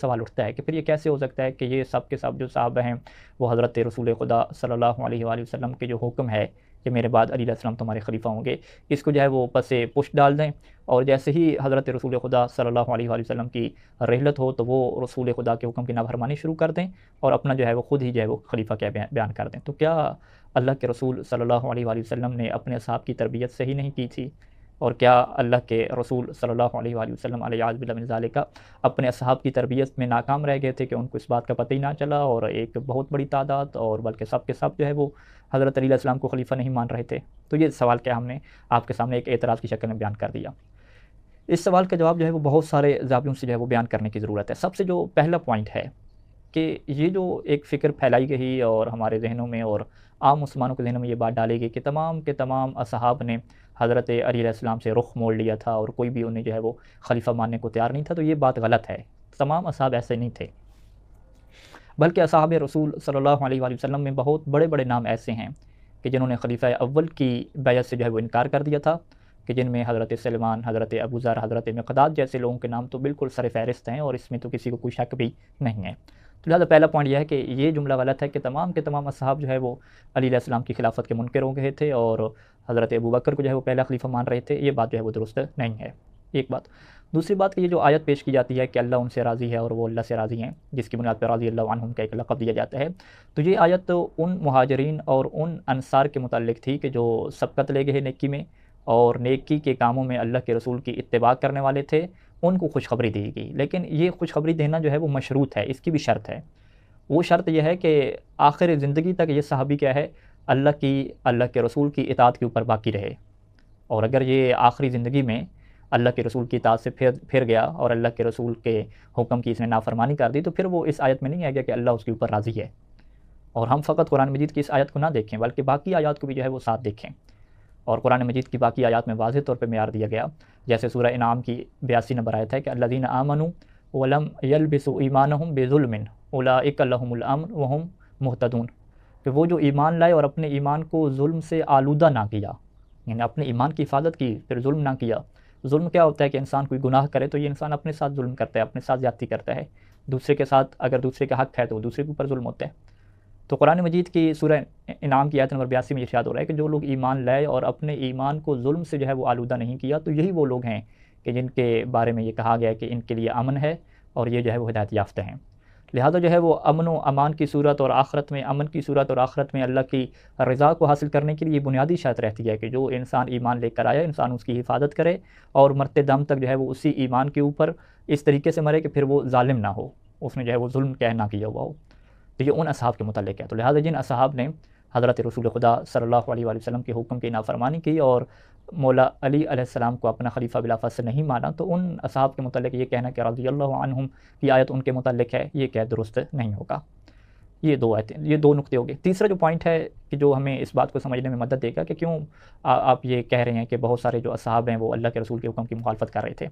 سوال اٹھتا ہے کہ پھر یہ کیسے ہو سکتا ہے کہ یہ سب کے سب جو صحابہ ہیں وہ حضرت رسول خدا صلی اللہ علیہ وآلہ وسلم کے جو حکم ہے کہ میرے بعد علی علیہ السلام تمہارے خلیفہ ہوں گے، اس کو جو ہے وہ پس پشت ڈال دیں، اور جیسے ہی حضرت رسول خدا صلی اللہ علیہ وآلہ وسلم کی رحلت ہو تو وہ رسول خدا کے حکم کی نافرمانی شروع کر دیں اور اپنا جو ہے وہ خود ہی جو ہے وہ خلیفہ کیا بیان کر دیں۔ تو کیا اللہ کے رسول صلی اللہ علیہ وآلہ وسلم نے اپنے اصحاب کی تربیت صحیح نہیں کی تھی؟ اور کیا اللہ کے رسول صلی اللہ علیہ وآلہ وسلم علیہ باللہ من ذالک اپنے اصحاب کی تربیت میں ناکام رہ گئے تھے کہ ان کو اس بات کا پتہ ہی نہ چلا، اور ایک بہت بڑی تعداد اور بلکہ سب کے سب جو ہے وہ حضرت علی علیہ السلام کو خلیفہ نہیں مان رہے تھے؟ تو یہ سوال کیا ہم نے آپ کے سامنے ایک اعتراض کی شکل میں بیان کر دیا۔ اس سوال کا جواب جو ہے وہ بہت سارے زاویوں سے جو ہے وہ بیان کرنے کی ضرورت ہے۔ سب سے جو پہلا پوائنٹ ہے کہ یہ جو ایک فکر پھیلائی گئی اور ہمارے ذہنوں میں اور عام مسلمانوں کے ذہنوں میں یہ بات ڈالی گئی کہ تمام کے تمام اصحاب نے حضرت علی علیہ السلام سے رخ موڑ لیا تھا اور کوئی بھی انہیں جو ہے وہ خلیفہ ماننے کو تیار نہیں تھا، تو یہ بات غلط ہے۔ تمام اصحاب ایسے نہیں تھے، بلکہ اصحاب رسول صلی اللہ علیہ وآلہ وسلم میں بہت بڑے بڑے نام ایسے ہیں کہ جنہوں نے خلیفہ اول کی بیعت سے جو ہے وہ انکار کر دیا تھا، کہ جن میں حضرت سلمان، حضرت ابوذر، حضرت مقداد جیسے لوگوں کے نام تو بالکل سر فہرست ہیں، اور اس میں تو کسی کو کوئی شک بھی نہیں ہے۔ تو لہٰذا پہلا پوائنٹ یہ ہے کہ یہ جملہ غلط ہے کہ تمام کے تمام اصحاب جو ہے وہ علی علیہ السلام کی خلافت کے منکر ہو گئے تھے اور حضرت ابوبکر کو جو ہے وہ پہلا خلیفہ مان رہے تھے۔ یہ بات جو ہے وہ درست نہیں ہے، ایک بات۔ دوسری بات کہ یہ جو آیت پیش کی جاتی ہے کہ اللہ ان سے راضی ہے اور وہ اللہ سے راضی ہیں، جس کی بنیاد پر رضی اللہ عنہم کا ایک لقب دیا جاتا ہے، تو یہ آیت ان مہاجرین اور ان انصار کے متعلق تھی کہ جو سبقت لے گئے نیکی میں اور نیکی کے کاموں میں اللہ کے رسول کی اتباع کرنے والے تھے، ان کو خوشخبری دی گئی۔ لیکن یہ خوشخبری دینا جو ہے وہ مشروط ہے، اس کی بھی شرط ہے۔ وہ شرط یہ ہے کہ آخر زندگی تک یہ صحابی کیا ہے، اللہ کے رسول کی اطاعت کے اوپر باقی رہے، اور اگر یہ آخری زندگی میں اللہ کے رسول کی اطاعت سے پھر گیا اور اللہ کے رسول کے حکم کی اس نے نافرمانی کر دی، تو پھر وہ اس آیت میں نہیں آئے گا کہ اللہ اس کے اوپر راضی ہے۔ اور ہم فقط قرآن مجید کی اس آیت کو نہ دیکھیں بلکہ باقی آیات کو بھی جو ہے وہ ساتھ دیکھیں، اور قرآن مجید کی باقی آیات میں واضح طور پہ معیار دیا گیا، جیسے سورہ انعام کی 82 نمبر آیت ہے کہ الذین آمنوا ولم یلبسوا ایمانہم بظلم اولئک لہم الامن وہم مہتدون، کہ وہ جو ایمان لائے اور اپنے ایمان کو ظلم سے آلودہ نہ کیا، یعنی اپنے ایمان کی حفاظت کی پھر ظلم نہ کیا۔ ظلم کیا ہوتا ہے کہ انسان کوئی گناہ کرے تو یہ انسان اپنے ساتھ ظلم کرتا ہے، اپنے ساتھ زیادتی کرتا ہے، دوسرے کے ساتھ اگر دوسرے کا حق ہے تو دوسرے کے اوپر ظلم ہوتا ہے۔ تو قرآن مجید کی سورہ انعام کی آیت نمبر 82 میں ارشاد ہو رہا ہے کہ جو لوگ ایمان لائے اور اپنے ایمان کو ظلم سے جو ہے وہ آلودہ نہیں کیا، تو یہی وہ لوگ ہیں کہ جن کے بارے میں یہ کہا گیا ہے کہ ان کے لیے امن ہے اور یہ جو ہے وہ ہدایت یافتہ ہیں۔ لہذا جو ہے وہ امن و امان کی صورت اور آخرت میں امن کی صورت اور آخرت میں اللہ کی رضا کو حاصل کرنے کے لیے یہ بنیادی شرط رہتی ہے کہ جو انسان ایمان لے کر آیا، انسان اس کی حفاظت کرے اور مرتے دم تک جو ہے وہ اسی ایمان کے اوپر اس طریقے سے مرے کہ پھر وہ ظالم نہ ہو، اس نے جو ہے وہ ظلم نہ کیا ہوا ہو۔ تو یہ ان اصحاب کے متعلق ہے۔ تو لہٰذا جن اصحاب نے حضرت رسول خدا صلی اللہ علیہ وآلہ وسلم کے حکم کی نافرمانی کی اور مولا علی علیہ السلام کو اپنا خلیفہ بلا فصل نہیں مانا، تو ان اصحاب کے متعلق یہ کہنا کہ رضی اللہ عنہم کی آیت ان کے متعلق ہے، یہ کیا درست نہیں ہوگا۔ یہ دو نقطے ہو گئے۔ تیسرا جو پوائنٹ ہے کہ جو ہمیں اس بات کو سمجھنے میں مدد دے گا کہ کیوں آپ یہ کہہ رہے ہیں کہ بہت سارے جو اصحاب ہیں وہ اللہ کے رسول کے حکم کی مخالفت کر رہے تھے۔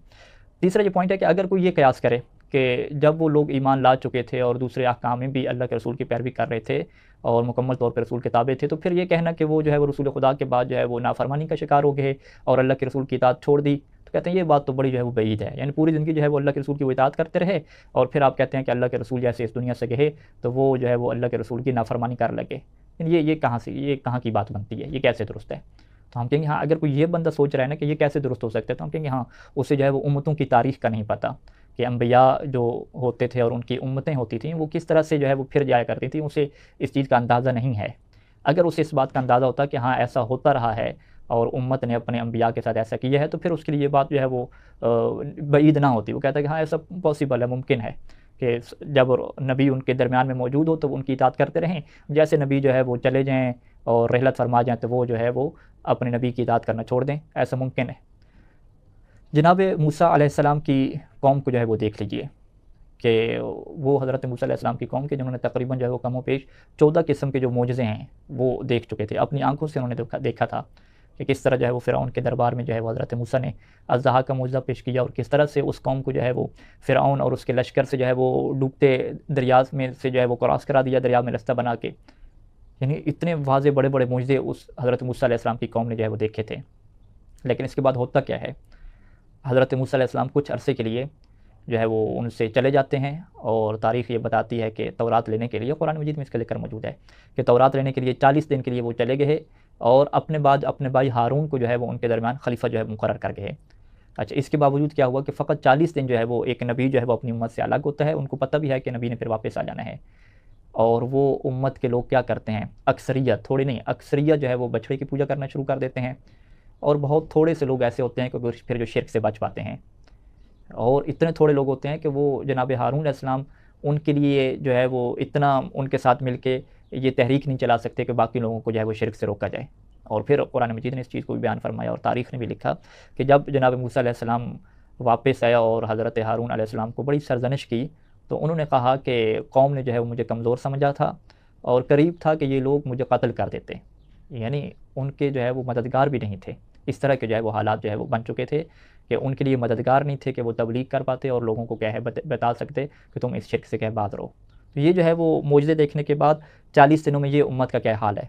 تیسرا یہ پوائنٹ ہے کہ اگر کوئی یہ قیاس کرے کہ جب وہ لوگ ایمان لا چکے تھے اور دوسرے احکام میں بھی اللہ کے رسول کی پیروی کر رہے تھے اور مکمل طور پر رسول کے تابع تھے، تو پھر یہ کہنا کہ وہ جو ہے وہ رسول خدا کے بعد جو ہے وہ نافرمانی کا شکار ہو گئے اور اللہ کے رسول کی اطاعت چھوڑ دی، تو کہتے ہیں یہ بات تو بڑی جو ہے وہ بعید ہے۔ یعنی پوری زندگی جو ہے وہ اللہ کے رسول کی وہ اطاعت کرتے رہے اور پھر آپ کہتے ہیں کہ اللہ کے رسول جیسے اس دنیا سے گئے تو وہ جو ہے وہ اللہ کے رسول کی نافرمانی کر لگے۔ یہ کہاں کی بات بنتی ہے، یہ کیسے درست ہے؟ تو ہم کہیں گے ہاں، اگر کوئی یہ بندہ سوچ رہا ہے نا کہ یہ کیسے درست ہو سکتا ہے، تو ہم کہیں گے ہاں، اسے جو ہے وہ امتوں کی تاریخ کا نہیں پتہ کہ انبیاء جو ہوتے تھے اور ان کی امتیں ہوتی تھیں وہ کس طرح سے جو ہے وہ پھر جایا کرتی تھیں، اسے اس چیز کا اندازہ نہیں ہے۔ اگر اسے اس بات کا اندازہ ہوتا کہ ہاں ایسا ہوتا رہا ہے اور امت نے اپنے انبیاء کے ساتھ ایسا کیا ہے، تو پھر اس کے لیے یہ بات جو ہے وہ بعید نہ ہوتی۔ وہ کہتا ہے کہ ہاں ایسا پاسبل ہے، ممکن ہے کہ جب نبی ان کے درمیان میں موجود ہو تو ان کی اطاعت کرتے رہیں، جیسے نبی جو ہے وہ چلے جائیں اور رحلت فرما جائیں تو وہ جو ہے وہ اپنے نبی کی اطاعت کرنا چھوڑ دیں، ایسا ممکن ہے۔ جناب موسیٰ علیہ السلام کی قوم کو جو ہے وہ دیکھ لیجئے کہ وہ حضرت موسیٰ علیہ السلام کی قوم کے جنہوں نے تقریباً جو ہے وہ کم و بیش 14 قسم کے جو معجزے ہیں وہ دیکھ چکے تھے، اپنی آنکھوں سے انہوں نے دیکھا تھا کہ کس طرح جو ہے وہ فرعون کے دربار میں جو ہے وہ حضرت موسیٰ نے اژدہا کا معجزہ پیش کیا اور کس طرح سے اس قوم کو جو ہے وہ فرعون اور اس کے لشکر سے جو ہے وہ ڈوبتے دریا میں سے جو ہے وہ کراس کرا دیا، دریا میں رستہ بنا کے۔ یعنی اتنے واضح بڑے بڑے معجزے اس حضرت موسیٰ علیہ السلام کی قوم نے جو ہے وہ دیکھے تھے۔ لیکن اس کے بعد ہوتا کیا ہے، حضرت موسیٰ علیہ السلام کچھ عرصے کے لیے جو ہے وہ ان سے چلے جاتے ہیں، اور تاریخ یہ بتاتی ہے کہ تورات لینے کے لیے قرآن مجید میں اس کا ذکر موجود ہے کہ تورات لینے کے لیے 40 دن کے لیے وہ چلے گئے، اور اپنے بعد اپنے بھائی ہارون کو جو ہے وہ ان کے درمیان خلیفہ جو ہے مقرر کر گئے۔ اچھا، اس کے باوجود کیا ہوا کہ فقط 40 دن جو ہے وہ ایک نبی جو ہے وہ اپنی امت سے الگ ہوتا ہے، ان کو پتہ بھی ہے کہ نبی نے پھر واپس آ جانا ہے، اور وہ امت کے لوگ کیا کرتے ہیں، اکثریت، تھوڑی نہیں، اکثریت جو ہے وہ بچھڑے کی پوجا کرنا شروع کر دیتے ہیں، اور بہت تھوڑے سے لوگ ایسے ہوتے ہیں کہ پھر جو شرک سے بچ پاتے ہیں، اور اتنے تھوڑے لوگ ہوتے ہیں کہ وہ جناب ہارون علیہ السلام ان کے لیے جو ہے وہ اتنا ان کے ساتھ مل کے یہ تحریک نہیں چلا سکتے کہ باقی لوگوں کو جو ہے وہ شرک سے روکا جائے۔ اور پھر قرآن مجید نے اس چیز کو بھی بیان فرمایا، اور تاریخ نے بھی لکھا کہ جب جناب موسیٰ علیہ السلام واپس آیا اور حضرت ہارون علیہ السلام کو بڑی سرزنش کی، تو انہوں نے کہا کہ قوم نے جو ہے وہ مجھے کمزور سمجھا تھا، اور قریب تھا کہ یہ لوگ مجھے قتل کر دیتے، یعنی ان کے جو ہے وہ مددگار بھی نہیں تھے، اس طرح کے جو ہے وہ حالات جو ہے وہ بن چکے تھے کہ ان کے لیے مددگار نہیں تھے کہ وہ تبلیغ کر پاتے اور لوگوں کو کیا ہے بتا سکتے کہ تم اس شرک سے کیا باز رہو۔ تو یہ جو ہے وہ معجزے دیکھنے کے بعد 40 دنوں میں یہ امت کا کیا حال ہے۔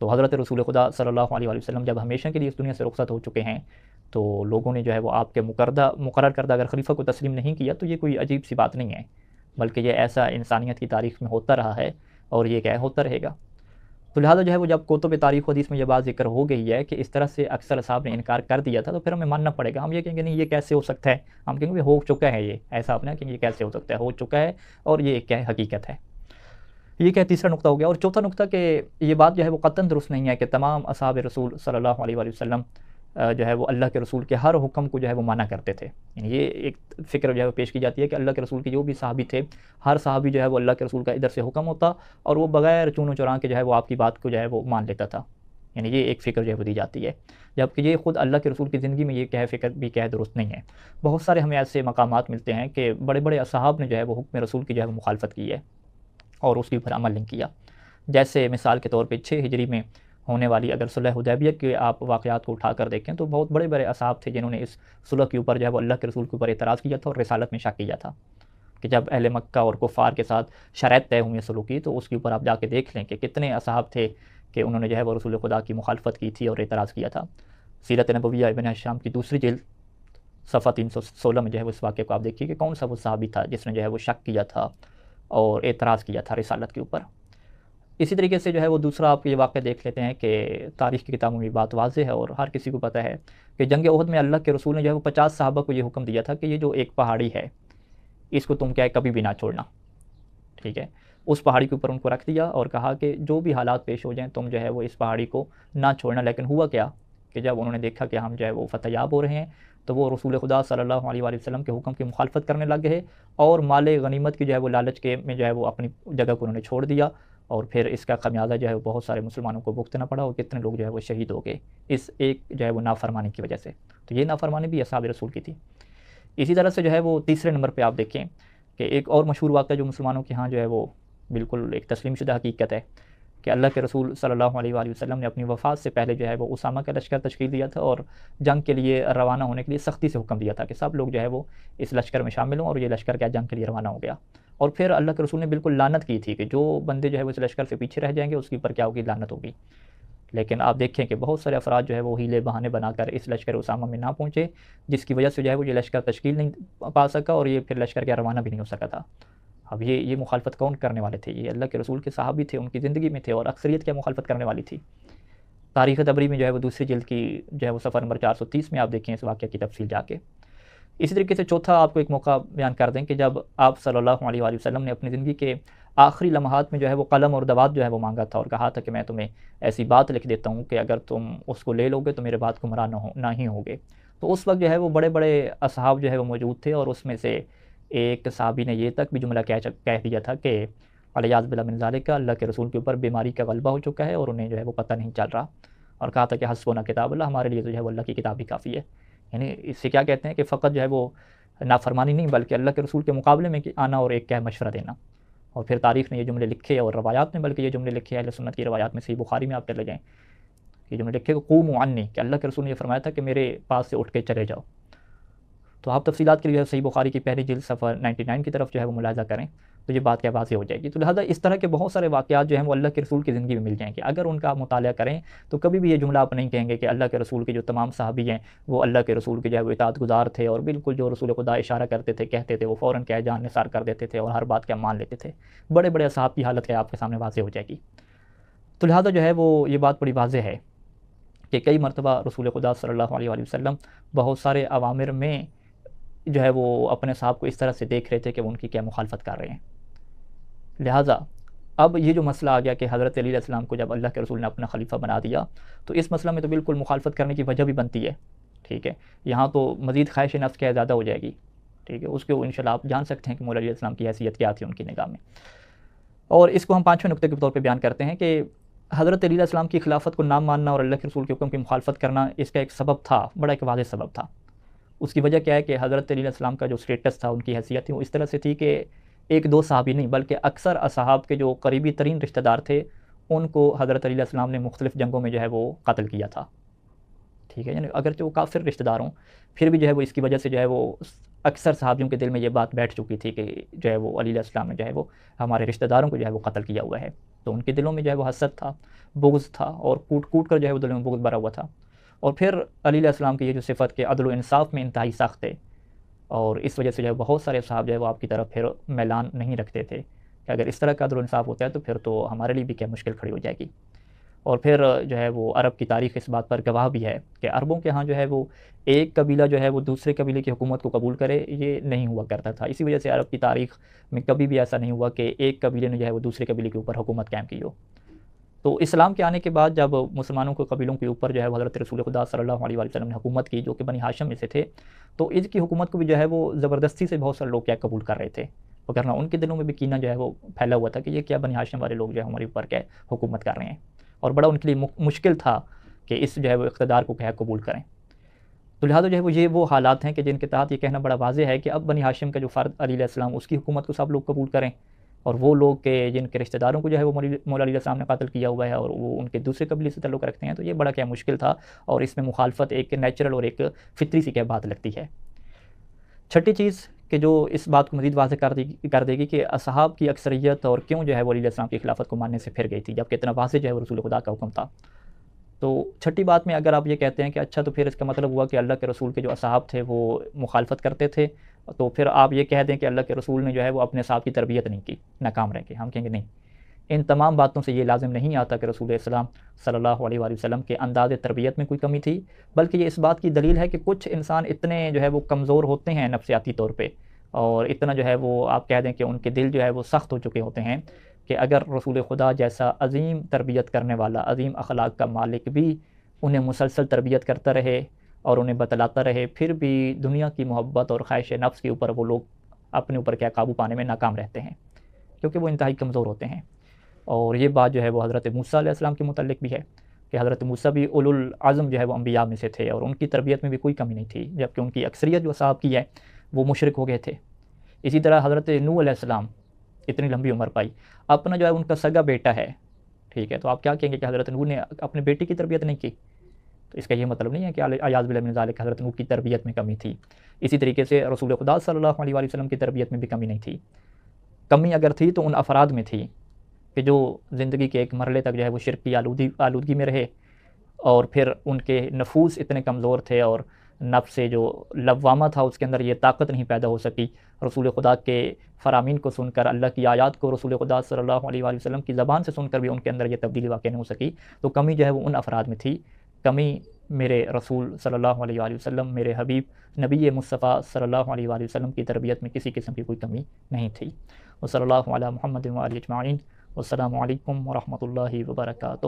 تو حضرت رسول خدا صلی اللہ علیہ وسلم جب ہمیشہ کے لیے اس دنیا سے رخصت ہو چکے ہیں، تو لوگوں نے جو ہے وہ آپ کے مقرر کردہ اگر خلیفہ کو تسلیم نہیں کیا تو یہ کوئی عجیب سی بات نہیں ہے، بلکہ یہ ایسا انسانیت کی تاریخ میں ہوتا رہا ہے، اور یہ کیا ہوتا رہے گا۔ تو لہٰذا جو ہے وہ جب کتب تاریخ و حدیث میں یہ بات ذکر ہو گئی ہے کہ اس طرح سے اکثر اصحاب نے انکار کر دیا تھا، تو پھر ہمیں ماننا پڑے گا۔ ہم یہ کہیں گے نہیں یہ کیسے ہو سکتا ہے، ہم کہیں گے ہو چکا ہے، یہ ایسا آپ نے کہ یہ کیسے ہو سکتا ہے، ہو چکا ہے، اور یہ کیا ہے، حقیقت ہے۔ یہ کیا تیسرا نقطہ ہو گیا۔ اور چوتھا نقطہ کہ یہ بات جو ہے وہ قطعاً درست نہیں ہے کہ تمام اصحاب رسول صلی اللہ علیہ وسلم جو ہے وہ اللہ کے رسول کے ہر حکم کو جو ہے وہ مانا کرتے تھے، یعنی یہ ایک فکر جو ہے وہ پیش کی جاتی ہے کہ اللہ کے رسول کے جو بھی صحابی تھے، ہر صحابی جو ہے وہ اللہ کے رسول کا ادھر سے حکم ہوتا اور وہ بغیر چون و چران کے جو ہے وہ آپ کی بات کو جو ہے وہ مان لیتا تھا، یعنی یہ ایک فکر جو ہے وہ دی جاتی ہے، جبکہ یہ خود اللہ کے رسول کی زندگی میں یہ کیا ہے فکر بھی کیا ہے درست نہیں ہے۔ بہت سارے ہمیں ایسے مقامات ملتے ہیں کہ بڑے بڑے اصحاب نے جو ہے وہ حکم رسول کی جو ہے وہ مخالفت کی ہے اور اس کے اوپر عمل نہیں کیا۔ جیسے مثال کے طور پہ 6 ہجری میں ہونے والی اگر صلح حدیبیہ کے آپ واقعات کو اٹھا کر دیکھیں تو بہت بڑے بڑے اصحاب تھے جنہوں نے اس صلح کے اوپر جو ہے وہ اللہ کے رسول کے اوپر اعتراض کیا تھا اور رسالت میں شک کیا تھا، کہ جب اہل مکہ اور کفار کے ساتھ شرائط طے ہوئی صلح کی تو اس کے اوپر آپ جا کے دیکھ لیں کہ کتنے اصحاب تھے کہ انہوں نے جو ہے وہ رسول خدا کی مخالفت کی تھی اور اعتراض کیا تھا۔ سیرت نبویہ ابن ہشام کی دوسری جلد صفحہ 316 میں جو ہے وہ اس واقعے کو آپ دیکھیے کہ کون سا وہ صحابی تھا جس نے جو ہے وہ شک کیا تھا اور اعتراض کیا تھا رسالت کے اوپر۔ اسی طریقے سے جو ہے وہ دوسرا آپ یہ واقعہ دیکھ لیتے ہیں کہ تاریخ کی کتابوں میں بات واضح ہے اور ہر کسی کو پتہ ہے کہ جنگ احد میں اللہ کے رسول نے جو ہے وہ 50 صحابہ کو یہ حکم دیا تھا کہ یہ جو ایک پہاڑی ہے اس کو تم کیا ہے کبھی بھی نہ چھوڑنا، ٹھیک ہے۔ اس پہاڑی کے اوپر ان کو رکھ دیا اور کہا کہ جو بھی حالات پیش ہو جائیں تم جو ہے وہ اس پہاڑی کو نہ چھوڑنا۔ لیکن ہوا کیا کہ جب انہوں نے دیکھا کہ ہم جو ہے وہ فتح یاب ہو رہے ہیں تو وہ رسول خدا صلی اللہ علیہ وسلم کے حکم کی مخالفت کرنے لگ گئے اور مال غنیمت کی جو ہے وہ لالچ کے میں جو ہے وہ اپنی جگہ کو انہوں نے چھوڑ دیا، اور پھر اس کا خمیازہ جو ہے وہ بہت سارے مسلمانوں کو بھگتنا پڑا اور کتنے لوگ جو ہے وہ شہید ہو گئے اس ایک جو ہے وہ نافرمانی کی وجہ سے۔ تو یہ نافرمانی بھی اصحاب رسول کی تھی۔ اسی طرح سے جو ہے وہ تیسرے نمبر پہ آپ دیکھیں کہ ایک اور مشہور واقعہ جو مسلمانوں کے ہاں جو ہے وہ بالکل ایک تسلیم شدہ حقیقت ہے کہ اللہ کے رسول صلی اللہ علیہ وسلم نے اپنی وفات سے پہلے جو ہے وہ اسامہ کا لشکر تشکیل دیا تھا اور جنگ کے لیے روانہ ہونے کے لیے سختی سے حکم دیا تھا کہ سب لوگ جو ہے وہ اس لشکر میں شامل ہوں، اور یہ لشکر کیا جنگ کے لیے روانہ ہو گیا۔ اور پھر اللہ کے رسول نے بالکل لعنت کی تھی کہ جو بندے جو ہے وہ اس لشکر سے پیچھے رہ جائیں گے اس کے اوپر کیا ہوگی، لعنت ہوگی۔ لیکن آپ دیکھیں کہ بہت سارے افراد جو ہے وہ ہیلے بہانے بنا کر اس لشکر اسامہ میں نہ پہنچے، جس کی وجہ سے جو ہے وہ یہ لشکر تشکیل نہیں پا سکا اور یہ پھر لشکر کیا روانہ بھی نہیں ہو سکا تھا۔ اب یہ مخالفت کون کرنے والے تھے؟ یہ اللہ کے رسول کے صحابی تھے، ان کی زندگی میں تھے، اور اکثریت کیا مخالفت کرنے والی تھی۔ تاریخ طبری میں جو ہے وہ دوسری جلد کی جو ہے وہ صفحہ نمبر 430 میں آپ دیکھیں اس واقعہ کی تفصیل جا کے۔ اسی طریقے سے چوتھا آپ کو ایک موقع بیان کر دیں کہ جب آپ صلی اللہ علیہ وسلم نے اپنی زندگی کے آخری لمحات میں جو ہے وہ قلم اور دوات جو ہے وہ مانگا تھا اور کہا تھا کہ میں تمہیں ایسی بات لکھ دیتا ہوں کہ اگر تم اس کو لے لو گے تو میرے بات گمراہ نہ ہی ہوگے۔ تو اس وقت جو ہے وہ بڑے بڑے اصحاب جو ہے وہ موجود تھے، اور اس میں سے ایک صحابی نے یہ تک بھی جملہ کہہ دیا تھا کہ الیاذ باللہ من ذالک، اللہ کے رسول کے اوپر بیماری کا غلبہ ہو چکا ہے اور انہیں جو ہے وہ پتہ نہیں چل رہا، اور کہا تھا کہ حسبنا کتاب اللہ، ہمارے لیے تو جو ہے وہ اللہ کی کتاب ہی کافی ہے۔ یعنی اس سے کیا کہتے ہیں کہ فقط جو ہے وہ نافرمانی نہیں بلکہ اللہ کے رسول کے مقابلے میں آنا اور ایک کیا مشورہ دینا۔ اور پھر تاریخ نے یہ جملے لکھے اور روایات میں بلکہ یہ جملے لکھے اہل سنت کی روایات میں صحیح بخاری میں آپ چلے جائیں، یہ جملے لکھے کہ قوموا عنی، کہ اللہ کے رسول نے یہ فرمایا تھا کہ میرے پاس سے اٹھ کے چلے جاؤ۔ تو آپ تفصیلات کے لیے صحیح بخاری کی پہلی جلد صفحہ 99 کی طرف جو ہے وہ ملاحظہ کریں۔ تو یہ بات کیا واضح ہو جائے گی۔ تو لہٰذا اس طرح کے بہت سارے واقعات جو ہیں وہ اللہ کے رسول کی زندگی میں مل جائیں گے، اگر ان کا آپ مطالعہ کریں تو کبھی بھی یہ جملہ آپ نہیں کہیں گے کہ اللہ کے رسول کے جو تمام صحابی ہیں وہ اللہ کے رسول کے جو ہے وہ اطاعت گزار تھے، اور بالکل جو رسول خدا اشارہ کرتے تھے کہتے تھے وہ فوراً کیا جان نثار کر دیتے تھے اور ہر بات کیا مان لیتے تھے۔ بڑے بڑے اصحاب کی حالت ہے آپ کے سامنے واضح ہو جائے گی۔ تو لہٰذا جو ہے وہ یہ بات بڑی واضح ہے کہ کئی مرتبہ رسول خدا صلی اللہ علیہ وآلہ وسلم بہت سارے اوامر میں جو ہے وہ اپنے صاحب کو اس طرح سے دیکھ رہے تھے کہ وہ ان کی کیا مخالفت کر رہے ہیں۔ لہٰذا اب یہ جو مسئلہ آ گیا کہ حضرت علی علیہ السلام کو جب اللہ کے رسول نے اپنا خلیفہ بنا دیا تو اس مسئلہ میں تو بالکل مخالفت کرنے کی وجہ بھی بنتی ہے، ٹھیک ہے، یہاں تو مزید خواہش نفس کیا زیادہ ہو جائے گی، ٹھیک ہے، اس کو انشاءاللہ آپ جان سکتے ہیں کہ مولا علی علیہ السلام کی حیثیت کیا تھی ان کی نگاہ میں۔ اور اس کو ہم پانچویں نقطے کے طور پہ بیان کرتے ہیں کہ حضرت علی علیہ السلام کی خلافت کو نہ ماننا اور اللہ کے رسول کے حکم کی مخالفت کرنا اس کا ایک سبب تھا، بڑا ایک واضح سبب تھا۔ اس کی وجہ کیا ہے کہ حضرت علی علیہ السلام کا جو سٹیٹس تھا، ان کی حیثیت تھی، وہ اس طرح سے تھی کہ ایک دو صحابی نہیں بلکہ اکثر اصحاب کے جو قریبی ترین رشتہ دار تھے ان کو حضرت علی علیہ السلام نے مختلف جنگوں میں جو ہے وہ قتل کیا تھا، ٹھیک ہے، یعنی اگرچہ وہ کافر رشتہ دار ہوں پھر بھی جو ہے وہ اس کی وجہ سے جو ہے وہ اکثر صحابیوں کے دل میں یہ بات بیٹھ چکی تھی کہ جو ہے وہ علی علیہ السلام نے جو ہے وہ ہمارے رشتہ داروں کو جو ہے وہ قتل کیا ہوا ہے، تو ان کے دلوں میں جو ہے وہ حسد تھا، بغض تھا، اور کوٹ کوٹ کر جو ہے وہ دلوں میں بغض بھرا ہوا تھا۔ اور پھر علی علیہ السلام کی یہ جو صفت کہ عدل و انصاف میں انتہائی سخت ہے، اور اس وجہ سے جو ہے بہت سارے صحابہ جو ہے وہ آپ کی طرف پھر میلان نہیں رکھتے تھے کہ اگر اس طرح کا عدل و انصاف ہوتا ہے تو پھر تو ہمارے لیے بھی کیا مشکل کھڑی ہو جائے گی۔ اور پھر جو ہے وہ عرب کی تاریخ اس بات پر گواہ بھی ہے کہ عربوں کے ہاں جو ہے وہ ایک قبیلہ جو ہے وہ دوسرے قبیلے کی حکومت کو قبول کرے یہ نہیں ہوا کرتا تھا، اسی وجہ سے عرب کی تاریخ میں کبھی بھی ایسا نہیں ہوا کہ ایک قبیلے نے جو ہے وہ دوسرے قبیلے کے اوپر حکومت قائم کی ہو۔ تو اسلام کے آنے کے بعد جب مسلمانوں کے قبیلوں کے اوپر جو ہے وہ حضرت رسول خدا صلی اللہ علیہ وسلم نے حکومت کی، جو کہ بنی ہاشم میں سے تھے، تو اس کی حکومت کو بھی جو ہے وہ زبردستی سے بہت سارے لوگ کیا قبول کر رہے تھے، وگرنہ ان کے دلوں میں بھی کینہ جو ہے وہ پھیلا ہوا تھا کہ یہ کیا بنی ہاشم والے لوگ جو ہے ہمارے اوپر کیا حکومت کر رہے ہیں، اور بڑا ان کے لیے مشکل تھا کہ اس جو ہے وہ اقتدار کو کیا قبول کریں۔ تو لہٰذا جو ہے وہ یہ وہ حالات ہیں کہ جن کے تحت یہ کہنا بڑا واضح ہے کہ اب بنی ہاشم کا جو فرد علی علیہ السلام اس کی حکومت کو سب لوگ قبول کریں، اور وہ لوگ کہ جن کے رشتہ داروں کو جو ہے وہ مولا علی علیہ السلام نے قتل کیا ہوا ہے اور وہ ان کے دوسرے قبیلے سے تعلق رکھتے ہیں، تو یہ بڑا کیا مشکل تھا، اور اس میں مخالفت ایک نیچرل اور ایک فطری سی کیا بات لگتی ہے۔ چھٹی چیز کہ جو اس بات کو مزید واضح کر دے گی کہ اصحاب کی اکثریت اور کیوں جو ہے وہ علی علیہ السلام کی خلافت کو ماننے سے پھر گئی تھی جبکہ اتنا واضح جو ہے وہ رسول خدا کا حکم تھا۔ تو چھٹی بات میں اگر آپ یہ کہتے ہیں کہ اچھا تو پھر اس کا مطلب ہوا کہ اللہ کے رسول کے جو اصحاب تھے وہ مخالفت کرتے تھے، تو پھر آپ یہ کہہ دیں کہ اللہ کے رسول نے جو ہے وہ اپنے اصحاب کی تربیت نہیں کی، ناکام رہ کے، ہم کہیں گے نہیں، ان تمام باتوں سے یہ لازم نہیں آتا کہ رسول السلام صلی اللہ علیہ وآلہ وسلم کے انداز تربیت میں کوئی کمی تھی، بلکہ یہ اس بات کی دلیل ہے کہ کچھ انسان اتنے جو ہے وہ کمزور ہوتے ہیں نفسیاتی طور پہ، اور اتنا جو ہے وہ آپ کہہ دیں کہ ان کے دل جو ہے وہ سخت ہو چکے ہوتے ہیں کہ اگر رسول خدا جیسا عظیم تربیت کرنے والا، عظیم اخلاق کا مالک بھی انہیں مسلسل تربیت کرتا رہے اور انہیں بتلاتا رہے، پھر بھی دنیا کی محبت اور خواہش نفس کے اوپر وہ لوگ اپنے اوپر کیا قابو پانے میں ناکام رہتے ہیں، کیونکہ وہ انتہائی کمزور ہوتے ہیں۔ اور یہ بات جو ہے وہ حضرت موسیٰ علیہ السلام کے متعلق بھی ہے کہ حضرت موسیٰ بھی اولو العزم جو ہے وہ انبیاء میں سے تھے، اور ان کی تربیت میں بھی کوئی کمی نہیں تھی، جبکہ ان کی اکثریت جو اصحاب کی ہے وہ مشرک ہو گئے تھے۔ اسی طرح حضرت نوح علیہ السلام اتنی لمبی عمر پائی، اپنا جو ہے ان کا سگا بیٹا ہے، ٹھیک ہے، تو آپ کیا کہیں گے کہ حضرت نوح نے اپنے بیٹے کی تربیت نہیں کی؟ تو اس کا یہ مطلب نہیں ہے کہ اعاذ باللہ من ذالک حضرت نوح کی تربیت میں کمی تھی۔ اسی طریقے سے رسول خدا صلی اللہ علیہ وآلہ وسلم کی تربیت میں بھی کمی نہیں تھی، کمی اگر تھی تو ان افراد میں تھی کہ جو زندگی کے ایک مرحلے تک جو ہے وہ شرک کی آلودگی میں رہے، اور پھر ان کے نفوس اتنے کمزور تھے اور نفس سے جو لوامہ تھا اس کے اندر یہ طاقت نہیں پیدا ہو سکی رسول خدا کے فرامین کو سن کر، اللہ کی آیات کو رسول خدا صلی اللہ علیہ وآلہ وسلم کی زبان سے سن کر بھی ان کے اندر یہ تبدیلی واقع نہیں ہو سکی، تو کمی جو ہے وہ ان افراد میں تھی۔ کمی میرے رسول صلی اللہ علیہ وآلہ وسلم، میرے حبیب نبی مصطفیٰ صلی اللہ علیہ وآلہ وسلم کی تربیت میں کسی قسم کی کوئی کمی نہیں تھی۔ وصلی اللہ علی محمد وآلہ اجمعین، والسلام علیکم ورحمۃ اللہ وبرکاتہ۔